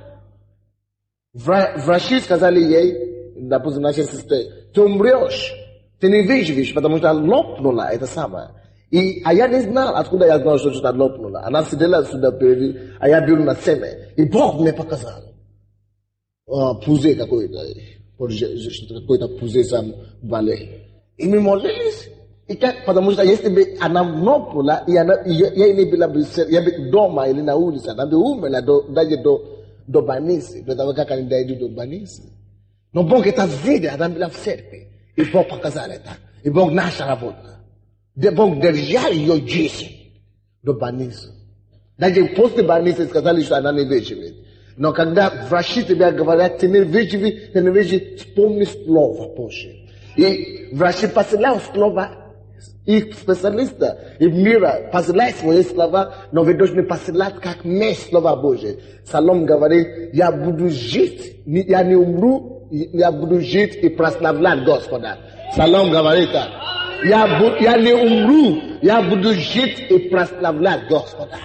Врачи сказали ей, допустим, нашей сестре: ты умрешь, ты не выживешь, потому что лопнула это самое. А я не знал, откуда я знал, что что-то лопнуло. Она сидела сюда впереди, а я был на сцене. И Бог мне показал. Пузырь какой-то. Какой-то пузырь сам болел. И мы молились. И как, потому что если бы она лопнула, я не была бы дома или на улице, она бы умерла даже до больницы. До того, как она дойдет до больницы. Но Бог это видел, она была в церкви. И Бог показал это. И Бог наша работа. Бог держал ее жизнь до больницы. Даже после больницы сказали, что она не выживет. Но когда врачи тебе говорят: ты не выживешь, вспомни Слово Божие. И врачи посылают Слово, их специалиста и мира посылают свои слова, но вы должны посылать как меч Слова Божие. Псалом говорит: я буду жить, я не умру, я буду жить и прославлять Господа. Псалом говорит так. Я не умру, я буду жить и прославлять Господа.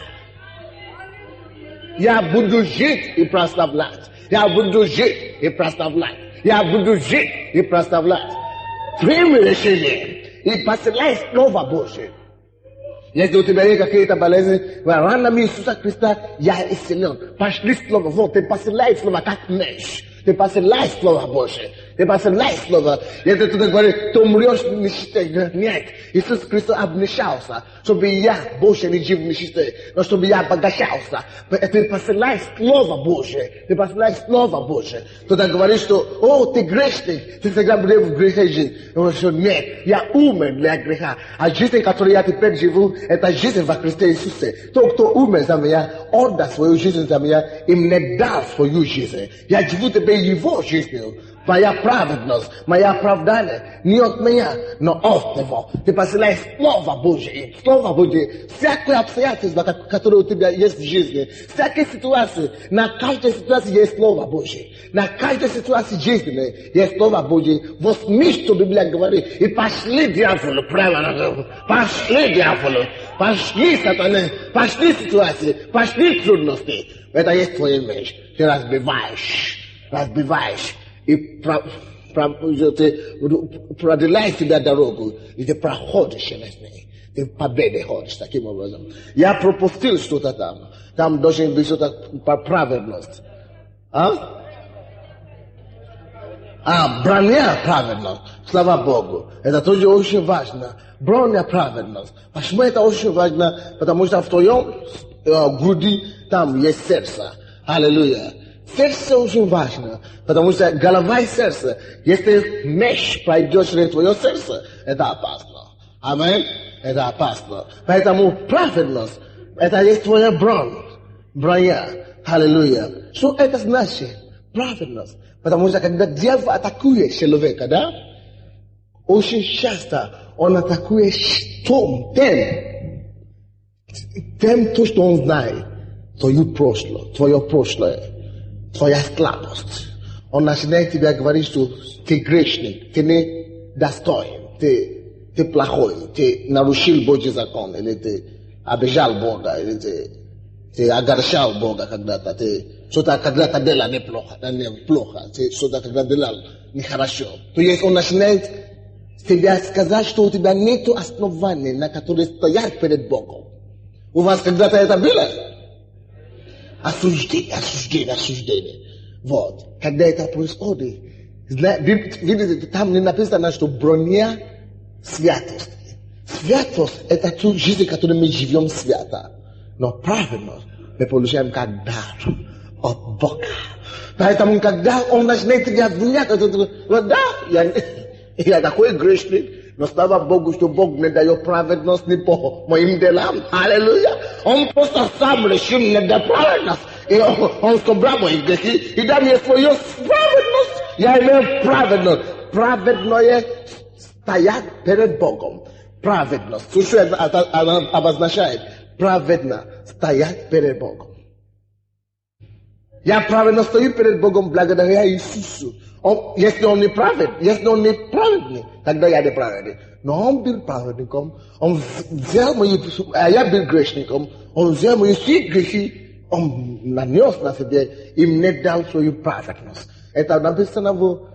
Я буду жить и прославлять. Я буду жить и прославлять. Я буду жить и прославлять. Прими решение и посылай Слово Божие. Если у тебя есть какие-то болезни, ранами Иисуса Христа я исцелен. Пошли Слово. Вот, ты посылай Слово как меч. Ты посылай Слово Божие. Ты посылай Слово. Если ты говоришь, ты умрешь в нищете. Нет. Иисус Христос обнищался, чтобы я больше не жил в нищете, но чтобы я обогащался. Ты посылай Слово Божие. Ты посылай Слово Божие. Кто-то говорит, что, о, ты грешник. Ты всегда будешь в грехе жить. Он говорит, нет, я умер для греха. А жизнь, которую я теперь живу, это жизнь во Христе Иисусе. Тот, кто умер за меня, отдал свою жизнь за меня, и мне дал свою жизнь. Я живу теперь его жизнью. Моя праведность, мое оправдание не от меня, но от Него. Ты посылаешь Слово Божие. Слово Божие. Всякое обстоятельство, которое у тебя есть в жизни, всякие ситуации, на каждой ситуации есть Слово Божие. На каждой ситуации жизни есть Слово Божие. Возьми, что Библия говорит, и пошли дьяволу, пошли дьяволу, пошли сатане, пошли ситуации, пошли трудности. Это есть твой меч. Ты разбиваешь. И продолжай себя дорогу, и ты проходишь через ней. Ты победы ходишь таким образом. Я пропустил что-то там. Там должен быть что-то про праведность. Броня праведность. Слава Богу. Это тоже очень важно. Броня праведность. Почему это очень важно? Потому что в твоем груди там есть сердце. Аллилуйя. Сердце очень важно, потому что голова и сердце, если меч пройдет через твое сердце, это опасно. Аминь? Это опасно. Поэтому праведность, это есть твоя броня. Аллилуйя. Что это значит? Праведность. Потому что когда дьявол атакует человека, да? Очень часто он атакует тем, то, что он знает. Твое прошлое. Твоя слабость. Он начинает тебя говорить, что ты грешник, ты не достоин, ты плохой, ты нарушил Божий закон, или ты обижал Бога, или ты огорчал Бога когда-то, ты что-то когда-то делал неплохо, ты что-то когда-то делал нехорошо. То есть он начинает тебе сказать, что у тебя нет оснований, на которые стоять перед Богом. У вас когда-то это было? Осуждение. Вот. Когда это происходит, видите, там не написано, что броня святости. Святость – это ту жизнь, которой мы живем свято. Но праведность мы получаем как дар от Бога. Поэтому, когда он начинает тебя обвинять, да, я такой грешник, но слава Богу, что Бог мне дает праведность не по моим делам. Аллилуйя. Он просто сам решил мне дать праведность. И он собрал мои грехи и дал мне свою праведность. Я имею праведность. Праведное стоять перед Богом. Праведность. Что это обозначает? Праведно стоять перед Богом. Я праведно стою перед Богом благодаря Иисусу. Если он не праведный, тогда я не праведный. Но он был праведником, он взял мои, а я был грешником, он взял мои все грехи, он нанес на себе и мне дал свою праведность. Это написано в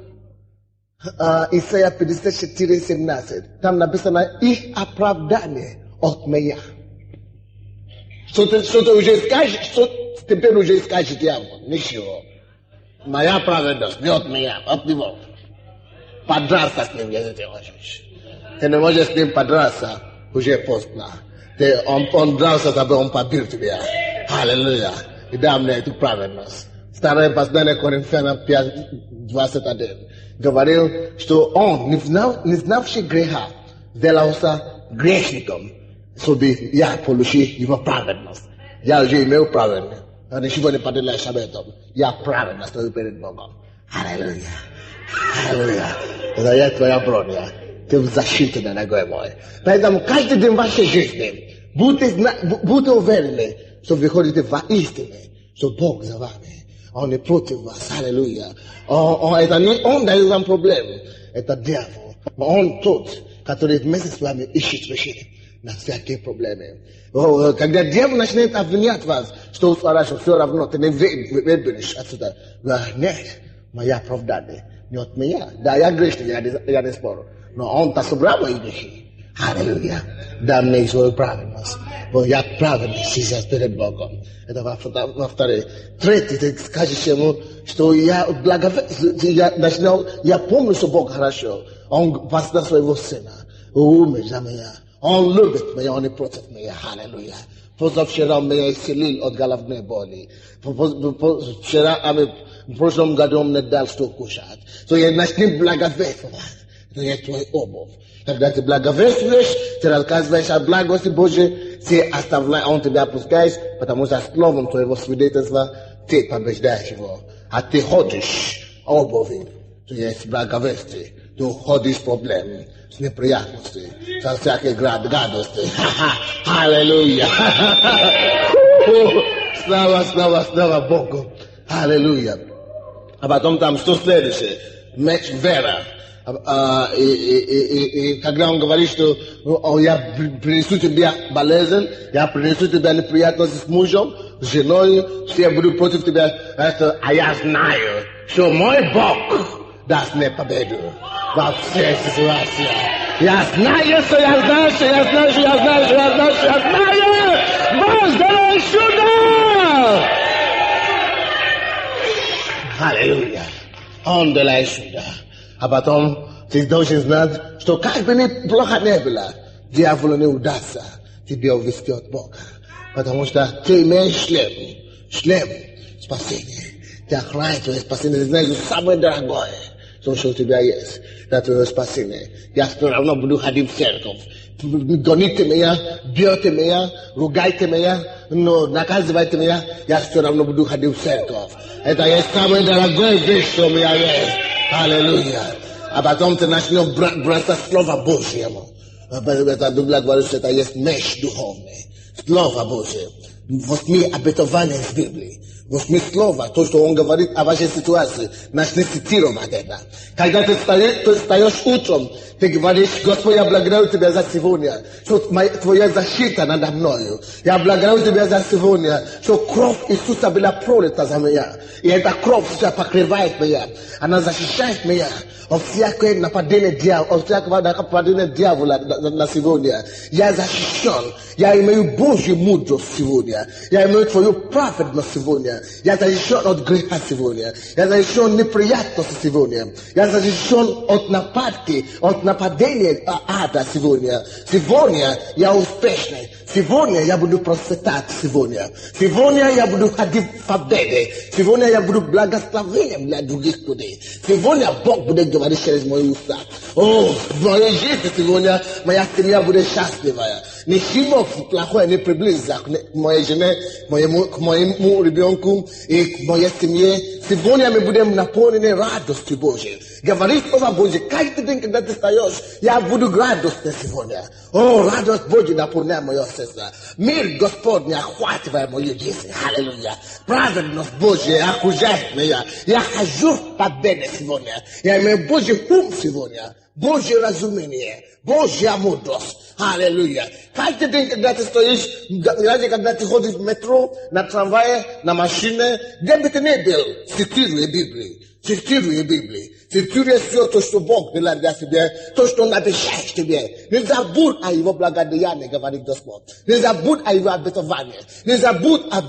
Исайя 54:17. Там написано их оправдание от меня. Что ты уже скажешь, что теперь уже скажет дьявол? Ничего. Моя праведность не от меня, от него. Подраться с ним, если ты хочешь. Ты не можешь с ним подраться, уже поздно. Он дрался, тогда он побил тебя. Аллилуйя. И дай мне эту праведность. Старое послание Коринфянам 5:21 говорил, что он, не знавший греха, сделался грешником, чтобы я получил его праведность. Я уже имею праведность. А ничего не поделаешь об этом. Я праведно стою перед Богом. Аллилуйя. Аллилуйя. Это я твоя броня. Ты в защите, дорогой мой. Поэтому каждый день вашей жизни будьте уверены, что вы ходите в истине, что Бог за вами. Он не против вас. Аллилуйя. Это не он дает вам проблемы. Это дьявол. Он тот, который вместе с вами ищет решение. на всякие проблемы. Когда дьявол начинает обвинять вас, что хорошо, все равно, ты не выберешь отсюда. Нет, моя оправдание не от меня. Да, я грешный, я не спорю. Но он-то собрал мои грехи. Аллилуйя. Да, мне свою праведность. Я праведный сейчас перед Богом. Это во-вторых. Третий, ты скажешь ему, что я начинал, я помню, что Бог хорошо. Он послал своего сына. Умер за меня. Он любит меня, он не против меня. Аллилуйя. Позавчера он меня исцелил от головной боли. Вчера, в прошлом году он мне дал что кушать. То я начну благовествовать. Это я твой обувь. Когда ты благовествуешь, ты рассказываешь о благости Божьей, ты оставляешь, он тебя опускаешь, потому что словом твоего свидетельства ты побеждаешь его. А ты ходишь обувью, то есть благовестие, ты ходишь с проблемами, с неприятностями, со всякой гадостью. Аллилуйя! Слава Богу! Аллилуйя! А потом там что следующее? Меч вера. И когда он говорит, что я принесу тебе болезнь, я принесу тебе неприятности с мужем, с женой, все будут против тебя, это, а я знаю, что мой Бог даст мне победу во всех ситуациях. Я знаю, что я знаю, что я знаю, что я знаю, что я знаю, что я знаю! Бог, давай сюда! Аллилуйя! Он давай сюда! А потом ты должен знать, что как бы неплохо не было, дьяволу не удастся тебе увести от Бога. Потому что ты имеешь шлем спасения. Ты охраняешь твое спасение, ты знаешь, что самое дорогое, что у тебя есть, это твое спасение. Я все равно буду ходить в церковь. Гоните меня, бьете меня, ругайте меня, но наказывайте меня, я все равно буду ходить в церковь. Это есть самое дорогое вещь, что у меня есть. Аллилуйя. А потом ты начнешь браться Слово Божьему. Это Библия говорит, что это есть меч духовный. Слово Божье. Возьми обетование из Библии. Возьми слово, то, что он говорит о вашей ситуации. Начни цитировать это. Когда ты встаешь утром, ты говоришь: Господь, я благодарю Тебя за сегодня, что Твоя защита надо мною. Я благодарю Тебя за сегодня, что кровь Иисуса была пролита за меня. И эта кровь сейчас покрывает меня. Она защищает меня от всякого нападения дьявола на сегодня. Я защищен. Я имею Божью мудрость сегодня. Я имею Твою праведность сегодня. Я защищен от греха сегодня. Я защищен от неприятности сегодня. Я защищен от нападки, от нападения ада сегодня. Сегодня я успешный. Сегодня я буду процветать сегодня. Сегодня я буду ходить в победе. Сегодня я буду благословением для других людей. Сегодня Бог будет говорить через мои уста. О, в моей жизни сегодня моя семья будет счастливая. Ничего плохое не приблизится к моей жене, к моему ребенку и к моей семье. Сегодня мы будем наполнены радостью Божьей. Говорит Слово Божье, каждый день, когда ты встаешь, я буду радостный сегодня. О, радость Божья наполняет мое сердце. Мир Господний охватывает мою жизнь. Аллилуйя. Праведность Божья окружает меня. Я хожу в победе сегодня. Я имею Божий ум сегодня. Божье разумение. Божья мудрость. Аллилуйя. Каждый день, когда ты стоишь, когда ты ходишь в метро, на трамвае, на машине, где бы ты ни был, цитируй Библию. Цитируй Библию. Цитируй все то, что Бог делает для тебя, то, что Он обещает тебе. Не забудь о Его благодеянии, говорит Господь. Не забудь о Его обетовании. Не забудь о